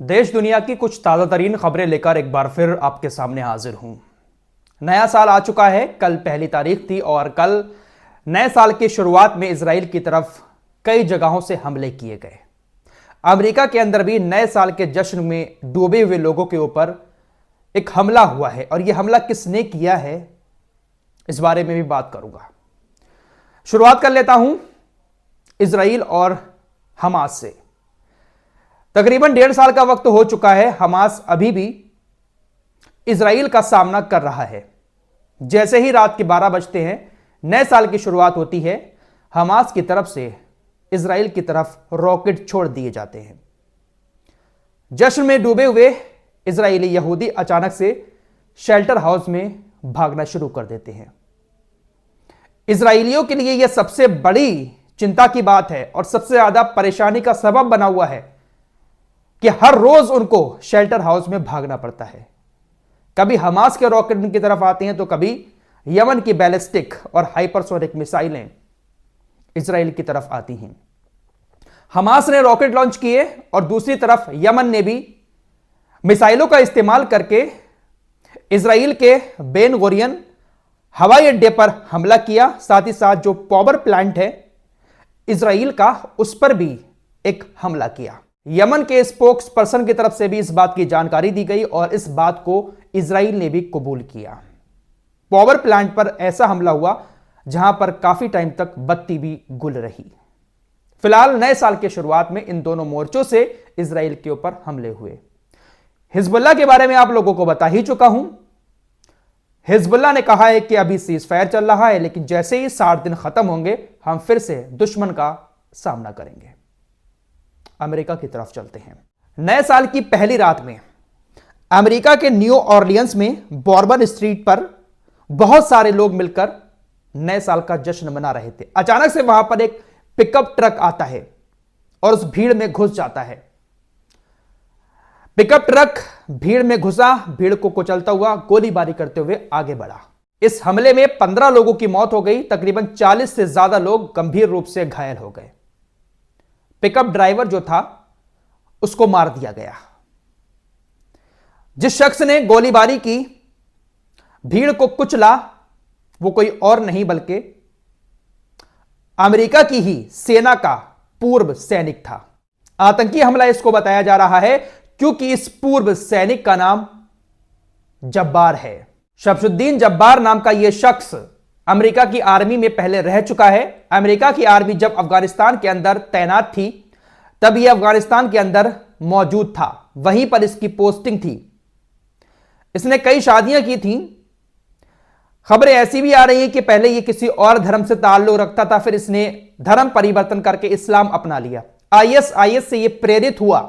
देश दुनिया की कुछ ताज़ा तरीन खबरें लेकर एक बार फिर आपके सामने हाजिर हूं। नया साल आ चुका है, कल पहली तारीख थी और कल नए साल की शुरुआत में इजराइल की तरफ कई जगहों से हमले किए गए। अमेरिका के अंदर भी नए साल के जश्न में डूबे हुए लोगों के ऊपर एक हमला हुआ है और यह हमला किसने किया है इस बारे में भी बात करूंगा। शुरुआत कर लेता हूं इजराइल और हमास से। तकरीबन 1.5 साल का वक्त हो चुका है, हमास अभी भी इजराइल का सामना कर रहा है। जैसे ही रात के 12 बजते हैं, नए साल की शुरुआत होती है, हमास की तरफ से इजराइल की तरफ रॉकेट छोड़ दिए जाते हैं। जश्न में डूबे हुए इजरायली यहूदी अचानक से शेल्टर हाउस में भागना शुरू कर देते हैं। इजरायलियों के लिए यह सबसे बड़ी चिंता की बात है और सबसे ज्यादा परेशानी का सबब बना हुआ है कि हर रोज उनको शेल्टर हाउस में भागना पड़ता है। कभी हमास के रॉकेट उनकी तरफ आते हैं तो कभी यमन की बैलिस्टिक और हाइपरसोनिक मिसाइलें इजराइल की तरफ आती हैं। हमास ने रॉकेट लॉन्च किए और दूसरी तरफ यमन ने भी मिसाइलों का इस्तेमाल करके इजराइल के बेन गुरियन हवाई अड्डे पर हमला किया। साथ ही साथ जो पावर प्लांट है इजराइल का, उस पर भी एक हमला किया। यमन के स्पोक्स पर्सन की तरफ से भी इस बात की जानकारी दी गई और इस बात को इजराइल ने भी कबूल किया। पावर प्लांट पर ऐसा हमला हुआ जहां पर काफी टाइम तक बत्ती भी गुल रही। फिलहाल नए साल की शुरुआत में इन दोनों मोर्चों से इजराइल के ऊपर हमले हुए। हिजबुल्लाह के बारे में आप लोगों को बता ही चुका हूं। हिजबुल्लाह ने कहा है कि अभी सीज फायर चल रहा है, लेकिन जैसे ही 60 दिन खत्म होंगे हम फिर से दुश्मन का सामना करेंगे। अमेरिका की तरफ चलते हैं। नए साल की पहली रात में अमेरिका के न्यू ऑरलियंस में बॉर्बन स्ट्रीट पर बहुत सारे लोग मिलकर नए साल का जश्न मना रहे थे। अचानक से वहां पर एक पिकअप ट्रक आता है और उस भीड़ में घुस जाता है। पिकअप ट्रक भीड़ में घुसा, भीड़ को कुचलता हुआ गोलीबारी करते हुए आगे बढ़ा। इस हमले में 15 लोगों की मौत हो गई, तकरीबन 40 से ज्यादा लोग गंभीर रूप से घायल हो गए। पिकअप ड्राइवर जो था उसको मार दिया गया। जिस शख्स ने गोलीबारी की, भीड़ को कुचला, वो कोई और नहीं बल्कि अमेरिका की ही सेना का पूर्व सैनिक था। आतंकी हमला इसको बताया जा रहा है क्योंकि इस पूर्व सैनिक का नाम जब्बार है। शमशुद्दीन जब्बार नाम का यह शख्स अमेरिका की आर्मी में पहले रह चुका है। अमेरिका की आर्मी जब अफगानिस्तान के अंदर तैनात थी तब यह अफगानिस्तान के अंदर मौजूद था, वहीं पर इसकी पोस्टिंग थी। इसने कई शादियां की थीं। खबरें ऐसी भी आ रही हैं कि पहले यह किसी और धर्म से ताल्लुक रखता था, फिर इसने धर्म परिवर्तन करके इस्लाम अपना लिया। आईएस से यह प्रेरित हुआ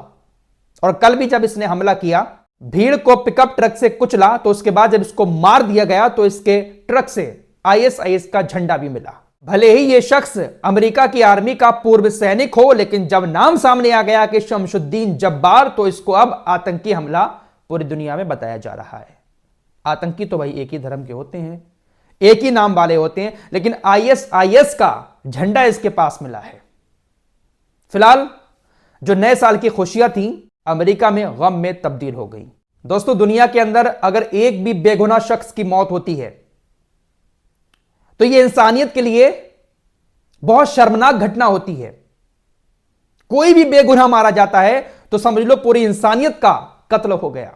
और कल भी जब इसने हमला किया, भीड़ को पिकअप ट्रक से कुचला, तो उसके बाद जब इसको मार दिया गया तो इसके ट्रक से आईएस का झंडा भी मिला। भले ही यह शख्स अमेरिका की आर्मी का पूर्व सैनिक हो, लेकिन जब नाम सामने आ गया कि शमशुद्दीन जब्बार, तो इसको अब आतंकी हमला पूरी दुनिया में बताया जा रहा है। आतंकी तो भाई एक ही धर्म के होते हैं, एक ही नाम वाले होते हैं, लेकिन आईएस का झंडा इसके पास मिला है। फिलहाल जो नए साल की खुशियां थी अमेरिका में गम में तब्दील हो गई। दोस्तों, दुनिया के अंदर अगर एक भी बेगुनाह शख्स की मौत होती है तो यह इंसानियत के लिए बहुत शर्मनाक घटना होती है। कोई भी बेगुनाह मारा जाता है तो समझ लो पूरी इंसानियत का कत्ल हो गया।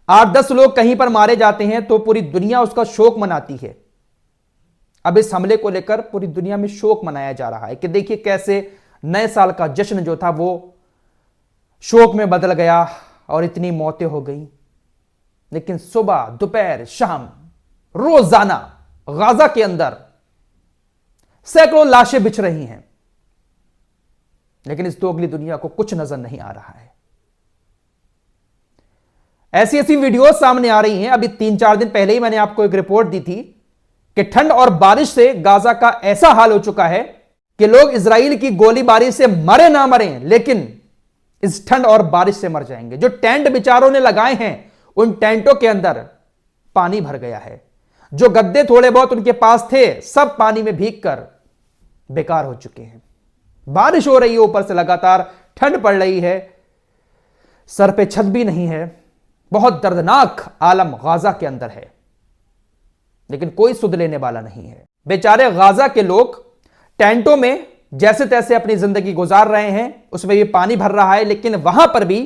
8-10 लोग कहीं पर मारे जाते हैं तो पूरी दुनिया उसका शोक मनाती है। अब इस हमले को लेकर पूरी दुनिया में शोक मनाया जा रहा है कि देखिए कैसे नए साल का जश्न जो था वो शोक में बदल गया और इतनी मौतें हो गई। लेकिन सुबह, दोपहर, शाम, रोजाना गाजा के अंदर सैकड़ों लाशें बिछ रही हैं, लेकिन इस दोगली दुनिया को कुछ नजर नहीं आ रहा है। ऐसी ऐसी वीडियो सामने आ रही हैं। अभी 3-4 दिन पहले ही मैंने आपको एक रिपोर्ट दी थी कि ठंड और बारिश से गाजा का ऐसा हाल हो चुका है कि लोग इजराइल की गोलीबारी से मरे ना मरे, लेकिन इस ठंड और बारिश से मर जाएंगे। जो टेंट बेचारों ने लगाए हैं उन टेंटों के अंदर पानी भर गया है। जो गद्दे थोड़े बहुत उनके पास थे सब पानी में भीगकर बेकार हो चुके हैं। बारिश हो रही है, ऊपर से लगातार ठंड पड़ रही है, सर पे छत भी नहीं है। बहुत दर्दनाक आलम गाजा के अंदर है, लेकिन कोई सुध लेने वाला नहीं है। बेचारे गाजा के लोग टेंटों में जैसे तैसे अपनी जिंदगी गुजार रहे हैं, उसमें भी पानी भर रहा है, लेकिन वहां पर भी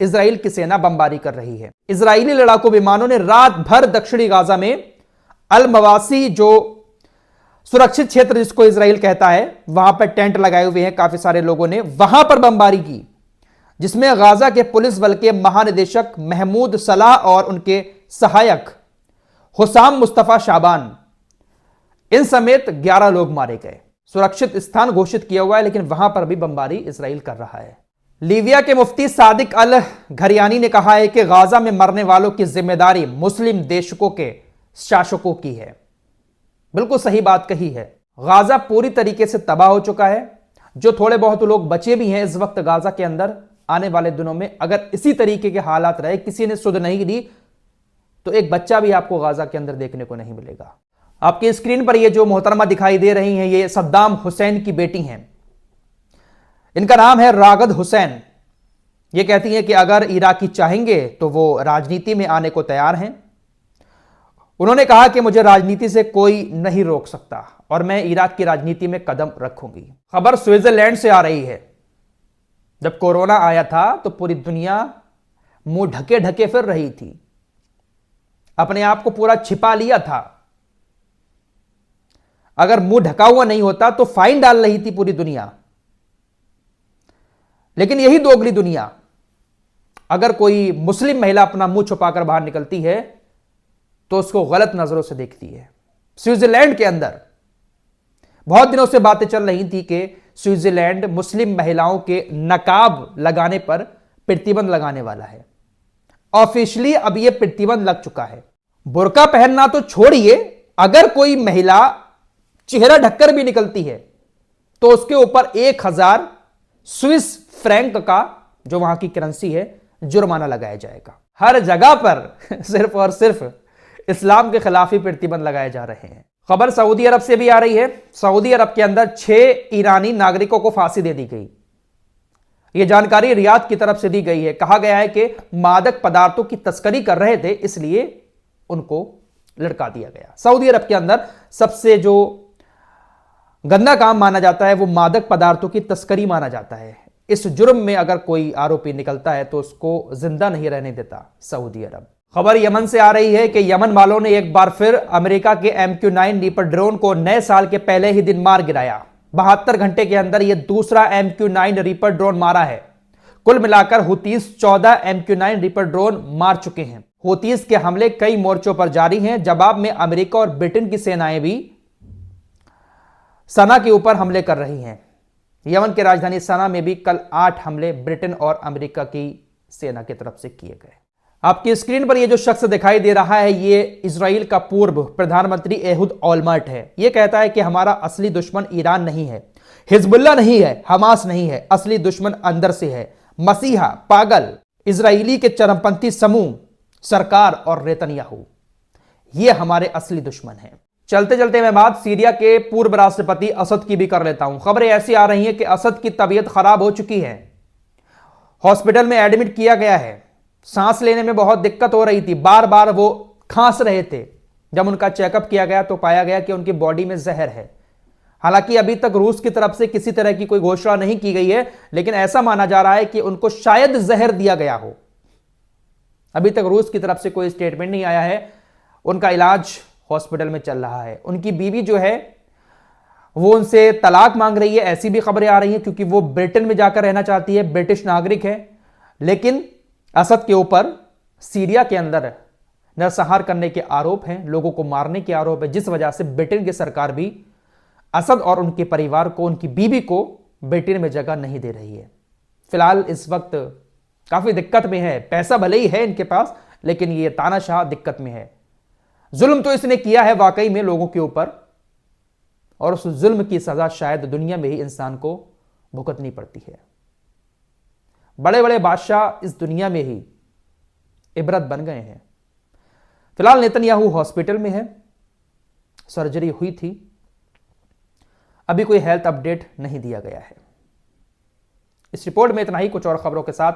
इजराइल की सेना बमबारी कर रही है। इजरायली लड़ाकू विमानों ने रात भर दक्षिणी गाजा में अल मवासी, जो सुरक्षित क्षेत्र जिसको इजराइल कहता है, वहां पर टेंट लगाए हुए हैं काफी सारे लोगों ने, वहां पर बमबारी की, जिसमें गाजा के पुलिस बल के महानिदेशक महमूद सलाह और उनके सहायक हुसाम मुस्तफा शाबान, इन समेत 11 लोग मारे गए। सुरक्षित स्थान घोषित किया हुआ है, लेकिन वहां पर भी बमबारी इजराइल कर रहा है। लीबिया के मुफ्ती सादिक अल घरियानी ने कहा है कि गाजा में मरने वालों की जिम्मेदारी मुस्लिम देशों के शासकों की है। बिल्कुल सही बात कही है। गाजा पूरी तरीके से तबाह हो चुका है। जो थोड़े बहुत लोग बचे भी हैं इस वक्त गाजा के अंदर, आने वाले दिनों में अगर इसी तरीके के हालात रहे, किसी ने सुध नहीं दी, तो एक बच्चा भी आपको गाजा के अंदर देखने को नहीं मिलेगा। आपकी स्क्रीन पर ये जो मोहतरमा दिखाई दे रही हैं, ये सद्दाम हुसैन की बेटी हैं। इनका नाम है रागद हुसैन। ये कहती हैं कि अगर इराकी चाहेंगे तो वो राजनीति में आने को तैयार हैं। उन्होंने कहा कि मुझे राजनीति से कोई नहीं रोक सकता और मैं इराक की राजनीति में कदम रखूंगी। खबर स्विट्जरलैंड से आ रही है। जब कोरोना आया था तो पूरी दुनिया मुंह ढके ढके फिर रही थी, अपने आप को पूरा छिपा लिया था। अगर मुंह ढका हुआ नहीं होता तो फाइन डाल रही थी पूरी दुनिया। लेकिन यही दोगली दुनिया, अगर कोई मुस्लिम महिला अपना मुंह छुपाकर बाहर निकलती है तो उसको गलत नजरों से देखती है। स्विट्जरलैंड के अंदर बहुत दिनों से बातें चल रही थी कि स्विट्जरलैंड मुस्लिम महिलाओं के नकाब लगाने पर प्रतिबंध लगाने वाला है। ऑफिशियली अब यह प्रतिबंध लग चुका है। बुर्का पहनना तो छोड़िए, अगर कोई महिला चेहरा ढककर भी निकलती है तो उसके ऊपर 1000 स्विस फ्रैंक का, जो वहां की करेंसी है, जुर्माना लगाया जाएगा। हर जगह पर सिर्फ और सिर्फ इस्लाम के खिलाफ ही प्रतिबंध लगाए जा रहे हैं। खबर सऊदी अरब से भी आ रही है। सऊदी अरब के अंदर 6 ईरानी नागरिकों को फांसी दे दी गई। यह जानकारी रियाद की तरफ से दी गई है। कहा गया है कि मादक पदार्थों की तस्करी कर रहे थे, इसलिए उनको लटका दिया गया। सऊदी अरब के अंदर सबसे जो गंदा काम माना जाता है वो मादक पदार्थों की तस्करी माना जाता है। इस जुर्म में अगर कोई आरोपी निकलता है तो उसको जिंदा नहीं रहने देता सऊदी अरब। खबर यमन से आ रही है कि यमन वालों ने एक बार फिर अमेरिका के MQ-9 रीपर ड्रोन को नए साल के पहले ही दिन मार गिराया। 72 घंटे के अंदर यह दूसरा MQ-9 रीपर ड्रोन मारा है। कुल मिलाकर हुतीस 14 MQ-9 रीपर ड्रोन मार चुके हैं। हुतीस के हमले कई मोर्चों पर जारी हैं। जवाब में अमेरिका और ब्रिटेन की सेनाएं भी सना के ऊपर हमले कर रही हैं। यमन की राजधानी सना में भी कल 8 हमले ब्रिटेन और अमेरिका की सेना की तरफ से किए गए। आपकी स्क्रीन पर यह जो शख्स दिखाई दे रहा है, ये इजराइल का पूर्व प्रधानमंत्री एहुद ओलमर्ट है। यह कहता है कि हमारा असली दुश्मन ईरान नहीं है, हिजबुल्लाह नहीं है, हमास नहीं है, असली दुश्मन अंदर से है। मसीहा, पागल, इजरायली के चरमपंथी समूह, सरकार और नेतन्याहू, ये हमारे असली दुश्मन हैं। चलते चलते मैं बात सीरिया के पूर्व राष्ट्रपति असद की भी कर लेता हूं। खबरें ऐसी आ रही हैं कि असद की तबीयत खराब हो चुकी है, हॉस्पिटल में एडमिट किया गया है। सांस लेने में बहुत दिक्कत हो रही थी, बार बार वो खांस रहे थे। जब उनका चेकअप किया गया तो पाया गया कि उनकी बॉडी में जहर है। हालांकि अभी तक रूस की तरफ से किसी तरह की कोई घोषणा नहीं की गई है, लेकिन ऐसा माना जा रहा है कि उनको शायद जहर दिया गया हो। अभी तक रूस की तरफ से कोई स्टेटमेंट नहीं आया है। उनका इलाज हॉस्पिटल में चल रहा है। उनकी बीवी जो है वो उनसे तलाक मांग रही है, ऐसी भी खबरें आ रही हैं, क्योंकि वो ब्रिटेन में जाकर रहना चाहती है, ब्रिटिश नागरिक है। लेकिन असद के ऊपर सीरिया के अंदर नरसंहार करने के आरोप हैं, लोगों को मारने के आरोप है, जिस वजह से ब्रिटेन की सरकार भी असद और उनके परिवार को, उनकी बीवी को ब्रिटेन में जगह नहीं दे रही है। फिलहाल इस वक्त काफी दिक्कत में है। पैसा भले ही है इनके पास, लेकिन ये तानाशाह दिक्कत में है। जुल्म तो इसने किया है वाकई में लोगों के ऊपर, और उस जुल्म की सजा शायद दुनिया में ही इंसान को भुगतनी पड़ती है। बड़े बड़े बादशाह इस दुनिया में ही इबरत बन गए हैं। फिलहाल नेतन्याहू हॉस्पिटल में है, सर्जरी हुई थी, अभी कोई हेल्थ अपडेट नहीं दिया गया है। इस रिपोर्ट में इतना ही। कुछ और खबरों के साथ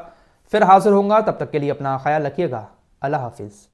फिर हाजिर होऊंगा, तब तक के लिए अपना ख्याल रखिएगा। अल्लाह हाफिज।